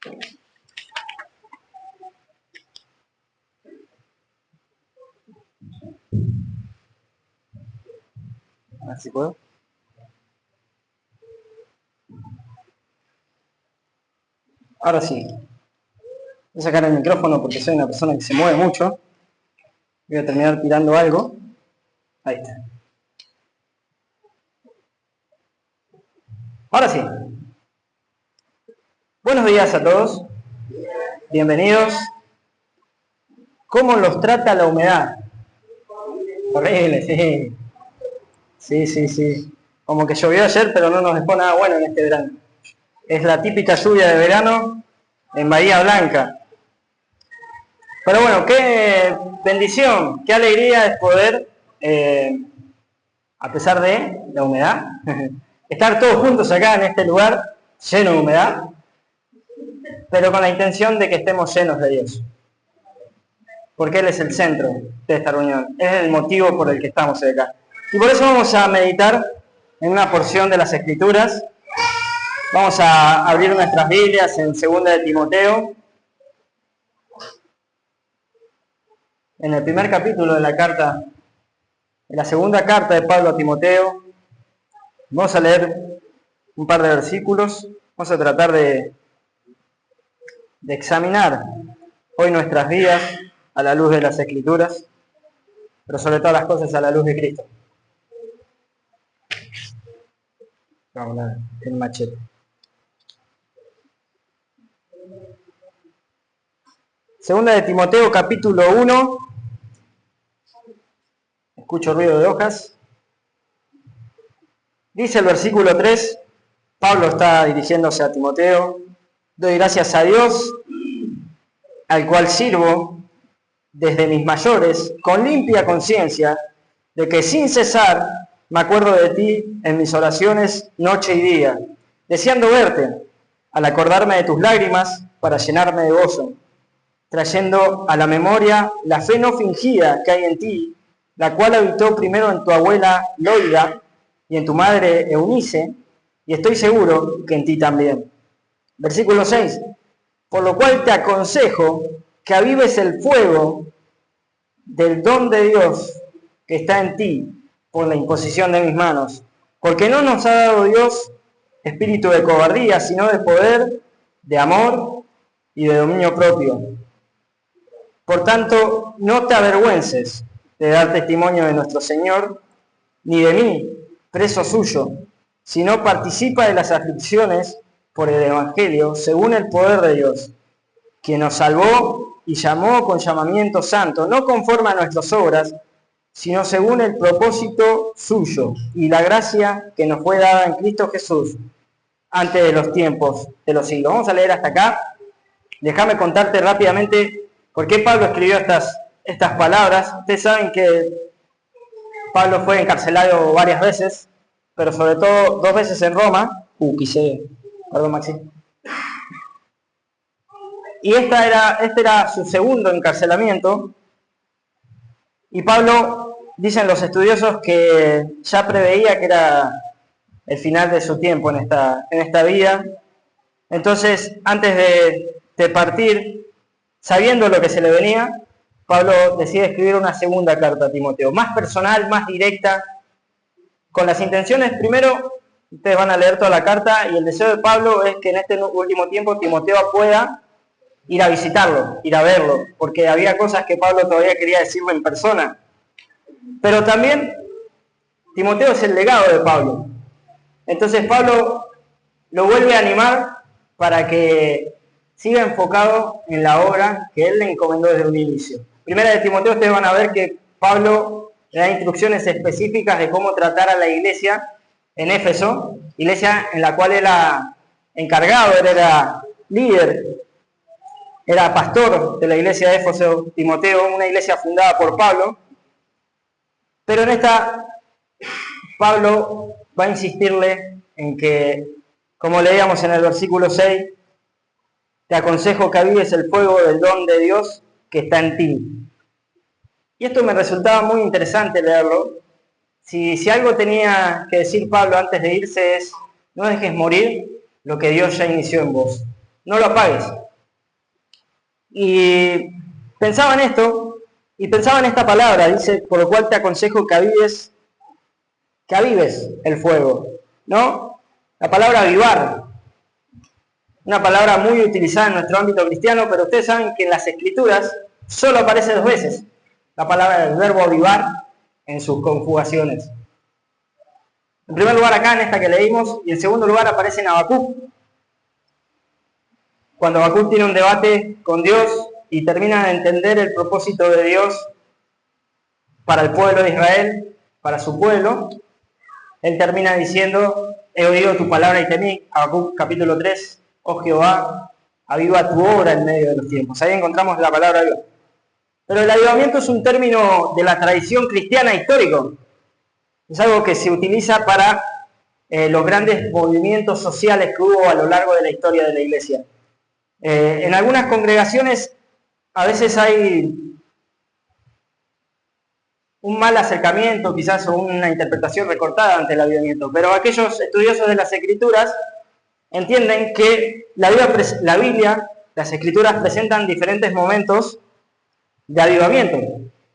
A ver si puedo. Ahora sí. Voy a sacar el micrófono porque soy una persona que se mueve mucho. Voy a terminar tirando algo. Ahí está. Ahora sí. Buenos días a todos. Bienvenidos. ¿Cómo los trata la humedad? Horrible, sí. Sí. Como que llovió ayer, pero no nos dejó nada bueno en este verano. Es la típica lluvia de verano en Bahía Blanca. Pero bueno, qué bendición, qué alegría es poder, a pesar de la humedad, estar todos juntos acá en este lugar lleno de humedad, pero con la intención de que estemos llenos de Dios. Porque Él es el centro de esta reunión, es el motivo por el que estamos acá. Y por eso vamos a meditar en una porción de las Escrituras. Vamos a abrir nuestras Biblias en 2 de Timoteo, en el primer capítulo de la carta, en la segunda carta de Pablo a Timoteo. Vamos a leer un par de versículos. Vamos a tratar de examinar hoy nuestras vidas a la luz de las Escrituras, pero sobre todas las cosas a la luz de Cristo. Vamos a ver el machete. Segunda de Timoteo, capítulo 1. Escucho ruido de hojas. Dice el versículo 3, Pablo está dirigiéndose a Timoteo: doy gracias a Dios, al cual sirvo desde mis mayores, con limpia conciencia, de que sin cesar me acuerdo de ti en mis oraciones noche y día, deseando verte, al acordarme de tus lágrimas para llenarme de gozo, trayendo a la memoria la fe no fingida que hay en ti, la cual habitó primero en tu abuela Loida y en tu madre Eunice, y estoy seguro que en ti también. Versículo 6. Por lo cual te aconsejo que avives el fuego del don de Dios que está en ti por la imposición de mis manos. Porque no nos ha dado Dios espíritu de cobardía, sino de poder, de amor y de dominio propio. Por tanto, no te avergüences de dar testimonio de nuestro Señor, ni de mí, preso suyo, sino participa de las aflicciones por el Evangelio, según el poder de Dios, quien nos salvó y llamó con llamamiento santo, no conforme a nuestras obras, sino según el propósito suyo y la gracia que nos fue dada en Cristo Jesús antes de los tiempos de los siglos. Vamos a leer hasta acá. Déjame contarte rápidamente por qué Pablo escribió estas palabras. Ustedes saben que Pablo fue encarcelado varias veces, pero sobre todo 2 veces en Roma. Perdón, Maxi. Y este era su segundo encarcelamiento. Y Pablo, dicen los estudiosos, que ya preveía que era el final de su tiempo en esta vida. Entonces, antes de partir, sabiendo lo que se le venía, Pablo decide escribir una segunda carta a Timoteo, más personal, más directa, con las intenciones, primero, ustedes van a leer toda la carta, y el deseo de Pablo es que en este último tiempo Timoteo pueda ir a visitarlo, ir a verlo, porque había cosas que Pablo todavía quería decirle en persona. Pero también Timoteo es el legado de Pablo. Entonces Pablo lo vuelve a animar para que siga enfocado en la obra que él le encomendó desde un inicio. Primera de Timoteo, ustedes van a ver que Pablo le da instrucciones específicas de cómo tratar a la iglesia en Éfeso, iglesia en la cual él era encargado, él era líder, era pastor de la iglesia de Éfeso, Timoteo, una iglesia fundada por Pablo. Pero en esta, Pablo va a insistirle en que, como leíamos en el versículo 6, te aconsejo que avives el fuego del don de Dios que está en ti. Y esto me resultaba muy interesante leerlo. Si algo tenía que decir Pablo antes de irse es: no dejes morir lo que Dios ya inició en vos. no lo apagues. Y pensaba en esto, y pensaba en esta palabra, dice, por lo cual te aconsejo que avives el fuego, ¿no? La palabra avivar, una palabra muy utilizada en nuestro ámbito cristiano, pero ustedes saben que en las Escrituras solo aparece 2 veces la palabra del verbo avivar en sus conjugaciones. En primer lugar acá en esta que leímos, y en segundo lugar aparece en Habacuc, cuando Habacuc tiene un debate con Dios y termina de entender el propósito de Dios para el pueblo de Israel, para su pueblo. Él termina diciendo, he oído tu palabra y temí, Habacuc capítulo 3, oh Jehová, aviva tu obra en medio de los tiempos. Ahí encontramos la palabra aviva. Pero el avivamiento es un término de la tradición cristiana histórico. Es algo que se utiliza para los grandes movimientos sociales que hubo a lo largo de la historia de la iglesia. En algunas congregaciones a veces hay un mal acercamiento, quizás, o una interpretación recortada ante el avivamiento, pero aquellos estudiosos de las Escrituras entienden que la Biblia, las Escrituras presentan diferentes momentos de avivamiento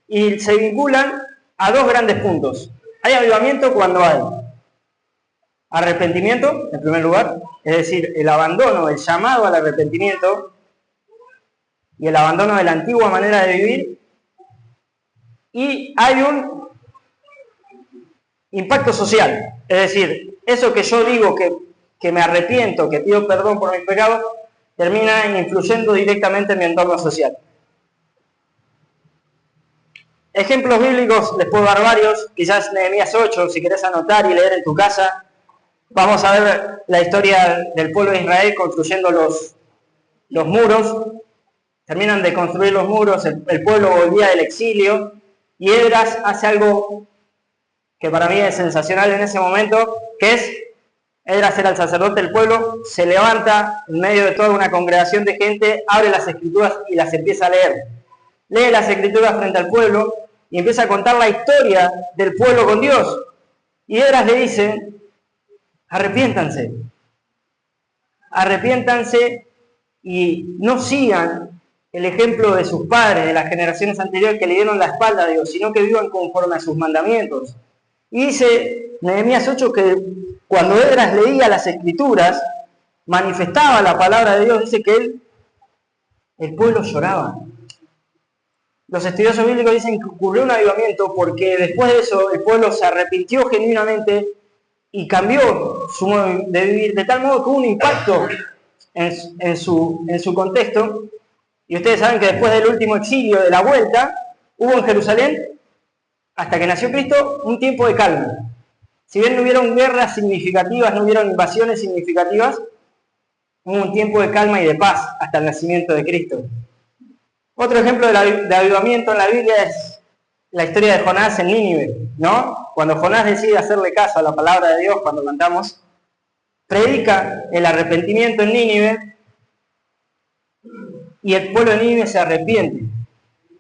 y se vinculan a 2 grandes puntos. Hay avivamiento cuando hay arrepentimiento, en primer lugar, es decir, el abandono, el llamado al arrepentimiento y el abandono de la antigua manera de vivir, y hay un impacto social, es decir, eso que yo digo que me arrepiento, que pido perdón por mis pecados, termina influyendo directamente en mi entorno social. Ejemplos bíblicos les puedo dar varios, quizás Nehemías 8, si querés anotar y leer en tu casa. Vamos a ver la historia del pueblo de Israel construyendo los muros. Terminan de construir los muros, el pueblo volvía del exilio, y Esdras hace algo que para mí es sensacional en ese momento, que es, Esdras era el sacerdote del pueblo, se levanta en medio de toda una congregación de gente, abre las Escrituras y las empieza a leer. Lee las Escrituras frente al pueblo y empieza a contar la historia del pueblo con Dios. Y Esdras le dice, arrepiéntanse y no sigan el ejemplo de sus padres, de las generaciones anteriores que le dieron la espalda a Dios, sino que vivan conforme a sus mandamientos. Y dice Nehemías 8 que cuando Esdras leía las Escrituras, manifestaba la palabra de Dios, dice que el pueblo lloraba. Los estudiosos bíblicos dicen que ocurrió un avivamiento porque después de eso el pueblo se arrepintió genuinamente y cambió su modo de vivir, de tal modo que hubo un impacto en su contexto. Y ustedes saben que después del último exilio, de la vuelta, hubo en Jerusalén, hasta que nació Cristo, un tiempo de calma. Si bien no hubieron guerras significativas, no hubieron invasiones significativas, hubo un tiempo de calma y de paz hasta el nacimiento de Cristo. Otro ejemplo de avivamiento en la Biblia es la historia de Jonás en Nínive, ¿no? Cuando Jonás decide hacerle caso a la palabra de Dios, cuando cantamos, predica el arrepentimiento en Nínive, y el pueblo de Nínive se arrepiente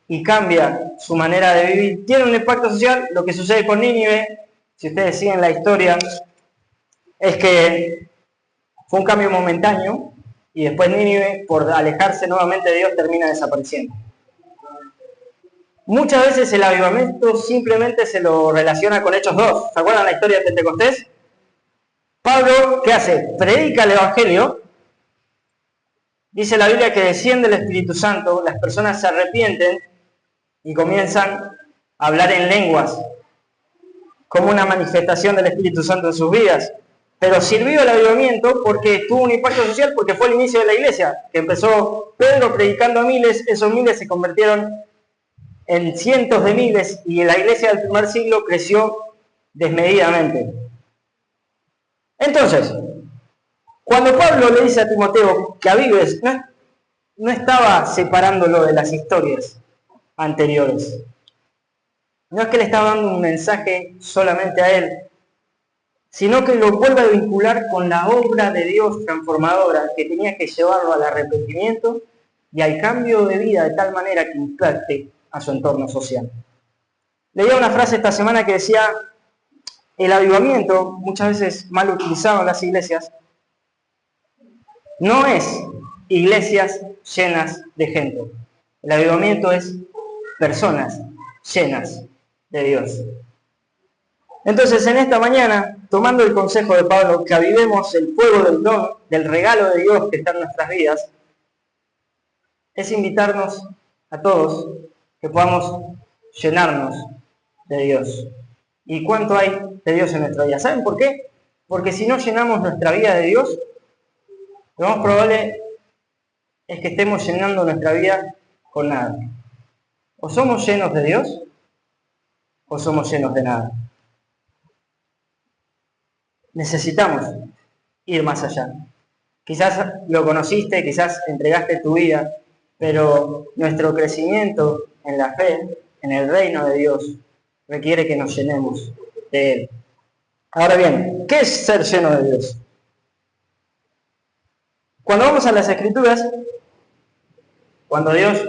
y cambia su manera de vivir. Tiene un impacto social. Lo que sucede con Nínive, si ustedes siguen la historia, es que fue un cambio momentáneo y después Nínive, por alejarse nuevamente de Dios, termina desapareciendo. Muchas veces el avivamiento simplemente se lo relaciona con Hechos 2. ¿Se acuerdan la historia de Pentecostés? Pablo, ¿qué hace? Predica el Evangelio. Dice la Biblia que desciende el Espíritu Santo, las personas se arrepienten y comienzan a hablar en lenguas, como una manifestación del Espíritu Santo en sus vidas. Pero sirvió el avivamiento porque tuvo un impacto social, porque fue el inicio de la iglesia, que empezó Pedro predicando a miles, esos miles se convirtieron en cientos de miles, y la iglesia del primer siglo creció desmedidamente. Entonces, cuando Pablo le dice a Timoteo que avives, no estaba separándolo de las historias anteriores. No es que le estaba dando un mensaje solamente a él, sino que lo vuelve a vincular con la obra de Dios transformadora que tenía que llevarlo al arrepentimiento y al cambio de vida de tal manera que impacte a su entorno social. Leía una frase esta semana que decía, el avivamiento, muchas veces mal utilizado en las iglesias, no es iglesias llenas de gente. El avivamiento es personas llenas de Dios. Entonces, en esta mañana, tomando el consejo de Pablo, que avivemos el fuego del don, del regalo de Dios que está en nuestras vidas, es invitarnos a todos que podamos llenarnos de Dios. ¿Y cuánto hay de Dios en nuestra vida? ¿Saben por qué? Porque si no llenamos nuestra vida de Dios, lo más probable es que estemos llenando nuestra vida con nada. O somos llenos de Dios, o somos llenos de nada. Necesitamos ir más allá. Quizás lo conociste, quizás entregaste tu vida, pero nuestro crecimiento en la fe, en el reino de Dios, requiere que nos llenemos de Él. Ahora bien, ¿qué es ser lleno de Dios? Cuando vamos a las Escrituras, cuando Dios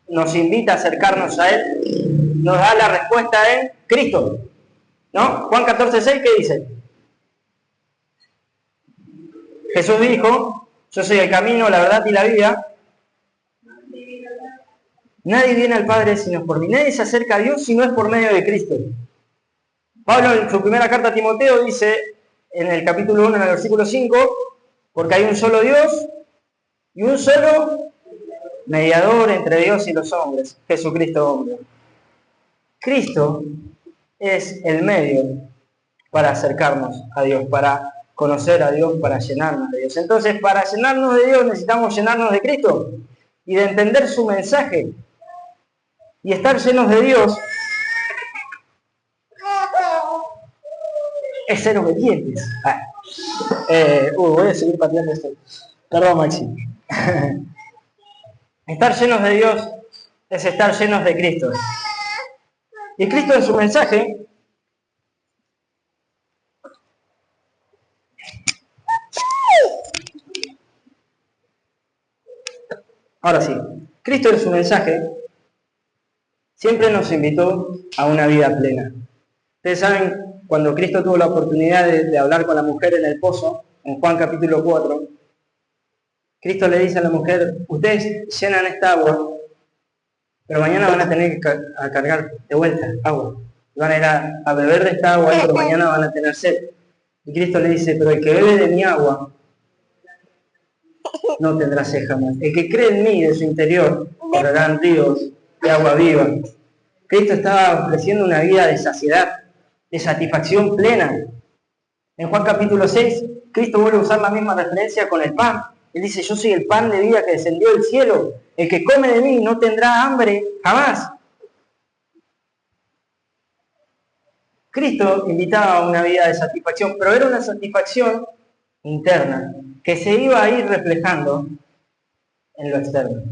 nos invita a acercarnos a Él, nos da la respuesta en Cristo, ¿no? Juan 14:6, ¿qué dice? Jesús dijo, yo soy el camino, la verdad y la vida. Nadie viene al Padre sino por mí. Nadie se acerca a Dios si no es por medio de Cristo. Pablo en su primera carta a Timoteo dice, en el capítulo 1, en el versículo 5, porque hay un solo Dios y un solo mediador entre Dios y los hombres, Jesucristo hombre. Cristo es el medio para acercarnos a Dios, para conocer a Dios, para llenarnos de Dios. Entonces, para llenarnos de Dios necesitamos llenarnos de Cristo y de entender su mensaje. Y estar llenos de Dios es ser obedientes. Voy a seguir pateando esto. Perdón, Maxi. Estar llenos de Dios es estar llenos de Cristo. Y Cristo en su mensaje ahora sí, Cristo en su mensaje siempre nos invitó a una vida plena. Ustedes saben, cuando Cristo tuvo la oportunidad de hablar con la mujer en el pozo, en Juan capítulo 4, Cristo le dice a la mujer, ustedes llenan esta agua, pero mañana van a tener que cargar de vuelta agua. Van a ir a beber de esta agua, pero mañana van a tener sed. Y Cristo le dice, pero el que bebe de mi agua no tendrá sed jamás. El que cree en mí, de su interior, correrán ríos de agua viva. Cristo estaba ofreciendo una vida de saciedad, de satisfacción plena. En Juan capítulo 6, Cristo vuelve a usar la misma referencia con el pan. Él dice, yo soy el pan de vida que descendió del cielo. El que come de mí no tendrá hambre jamás. Cristo invitaba a una vida de satisfacción, pero era una satisfacción interna, que se iba a ir reflejando en lo externo.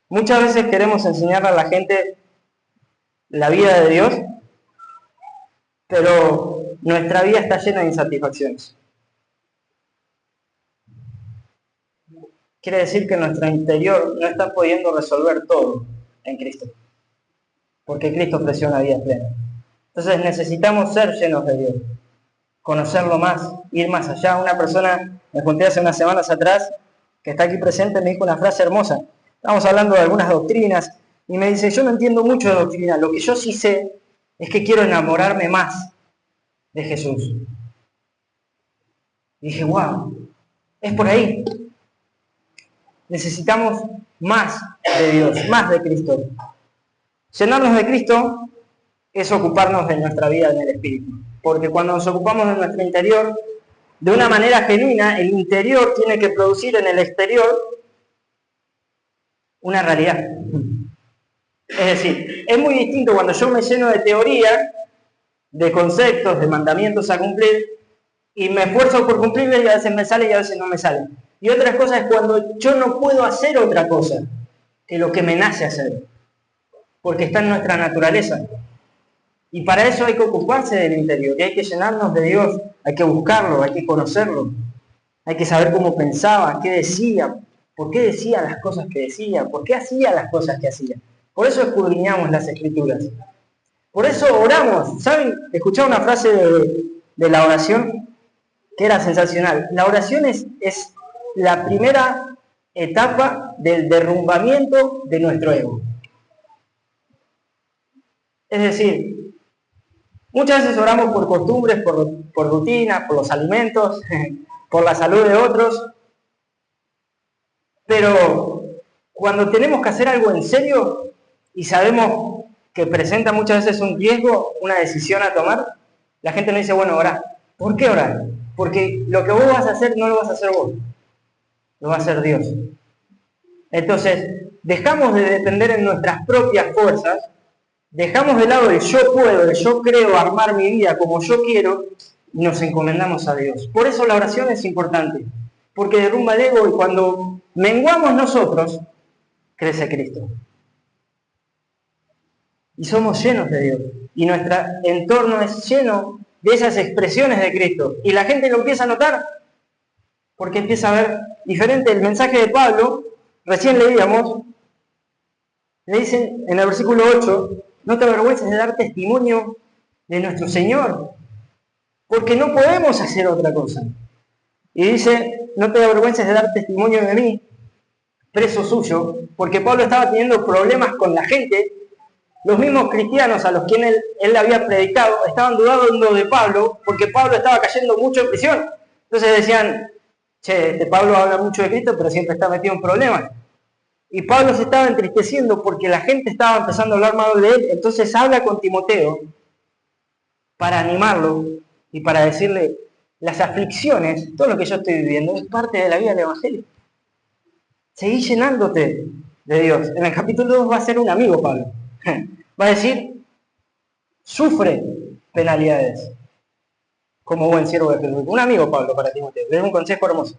Muchas veces queremos enseñarle a la gente la vida de Dios, pero nuestra vida está llena de insatisfacciones. Quiere decir que nuestro interior no está pudiendo resolver todo en Cristo, porque Cristo ofreció una vida plena. Entonces necesitamos ser llenos de Dios, conocerlo más, ir más allá. Una persona, me conté hace unas semanas atrás, que está aquí presente, me dijo una frase hermosa. Estamos hablando de algunas doctrinas, y me dice, yo no entiendo mucho de doctrina, lo que yo sí sé es que quiero enamorarme más de Jesús. Y dije, wow, es por ahí. Necesitamos más de Dios, más de Cristo. Llenarnos de Cristo es ocuparnos de nuestra vida en el Espíritu. Porque cuando nos ocupamos de nuestro interior, de una manera genuina, el interior tiene que producir en el exterior una realidad. Es decir, es muy distinto cuando yo me lleno de teoría, de conceptos, de mandamientos a cumplir, y me esfuerzo por cumplirlos y a veces me sale y a veces no me sale. Y otra cosa es cuando yo no puedo hacer otra cosa que lo que me nace hacer, porque está en nuestra naturaleza. Y para eso hay que ocuparse del interior, y hay que llenarnos de Dios, hay que buscarlo, hay que conocerlo, hay que saber cómo pensaba, qué decía, por qué decía las cosas que decía, por qué hacía las cosas que hacía. Por eso escudriñamos las Escrituras. Por eso oramos. ¿Saben? Escuchaba una frase de la oración que era sensacional. La oración es la primera etapa del derrumbamiento de nuestro ego. Es decir, muchas veces oramos por costumbres, por rutinas, por los alimentos, por la salud de otros, pero cuando tenemos que hacer algo en serio y sabemos que presenta muchas veces un riesgo, una decisión a tomar, la gente nos dice, bueno, orá. ¿Por qué orar? Porque lo que vos vas a hacer no lo vas a hacer vos, lo va a hacer Dios. Entonces, dejamos de depender en nuestras propias fuerzas, dejamos de lado el yo puedo, el yo creo armar mi vida como yo quiero, y nos encomendamos a Dios. Por eso la oración es importante, porque derrumba el ego y cuando menguamos nosotros, crece Cristo. Y somos llenos de Dios. Y nuestro entorno es lleno de esas expresiones de Cristo. Y la gente lo empieza a notar porque empieza a ver diferente. El mensaje de Pablo, recién leíamos, le dicen en el versículo 8, no te avergüences de dar testimonio de nuestro Señor, porque no podemos hacer otra cosa. Y dice, no te avergüences de dar testimonio de mí, preso suyo, porque Pablo estaba teniendo problemas con la gente. Los mismos cristianos a los que él había predicado estaban dudando de Pablo porque Pablo estaba cayendo mucho en prisión. Entonces decían, che, este Pablo habla mucho de Cristo, pero siempre está metido en problemas. Y Pablo se estaba entristeciendo porque la gente estaba empezando a hablar mal de él. Entonces habla con Timoteo para animarlo y para decirle, las aflicciones, todo lo que yo estoy viviendo, es parte de la vida del Evangelio. Seguí llenándote de Dios. En el capítulo 2 va a ser un amigo Pablo. Va a decir, sufre penalidades como buen siervo de Jesús. Un amigo Pablo para Timoteo, le doy un consejo hermoso.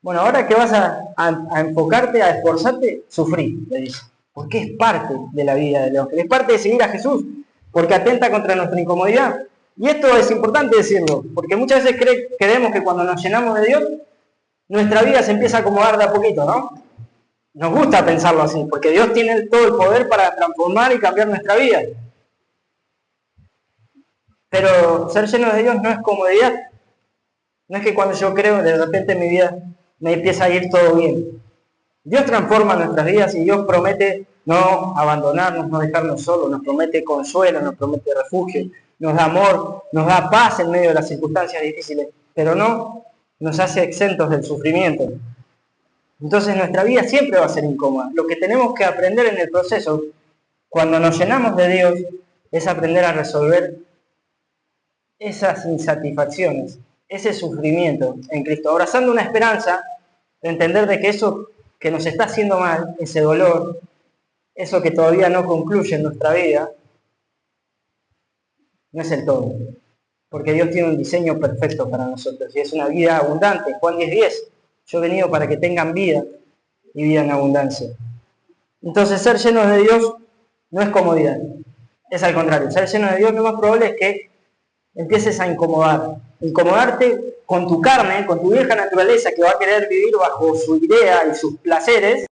Bueno, ahora que vas a enfocarte, a esforzarte, sufrí, le dice. Porque es parte de la vida del Evangelio, es parte de seguir a Jesús, porque atenta contra nuestra incomodidad. Y esto es importante decirlo, porque muchas veces creemos que cuando nos llenamos de Dios, nuestra vida se empieza a acomodar de a poquito, ¿no? Nos gusta pensarlo así, porque Dios tiene todo el poder para transformar y cambiar nuestra vida. Pero ser lleno de Dios no es comodidad. No es que cuando yo creo, de repente mi vida me empieza a ir todo bien. Dios transforma nuestras vidas y Dios promete no abandonarnos, no dejarnos solos, nos promete consuelo, nos promete refugio, nos da amor, nos da paz en medio de las circunstancias difíciles, pero no nos hace exentos del sufrimiento. Entonces nuestra vida siempre va a ser incómoda. Lo que tenemos que aprender en el proceso, cuando nos llenamos de Dios, es aprender a resolver esas insatisfacciones, ese sufrimiento en Cristo, abrazando una esperanza de entender de que eso que nos está haciendo mal, ese dolor, eso que todavía no concluye en nuestra vida, no es el todo. Porque Dios tiene un diseño perfecto para nosotros y es una vida abundante. Juan 10:10. Yo he venido para que tengan vida y vida en abundancia. Entonces, ser llenos de Dios no es comodidad. Es al contrario. Ser lleno de Dios lo más probable es que empieces a incomodarte con tu carne, con tu vieja naturaleza que va a querer vivir bajo su idea y sus placeres,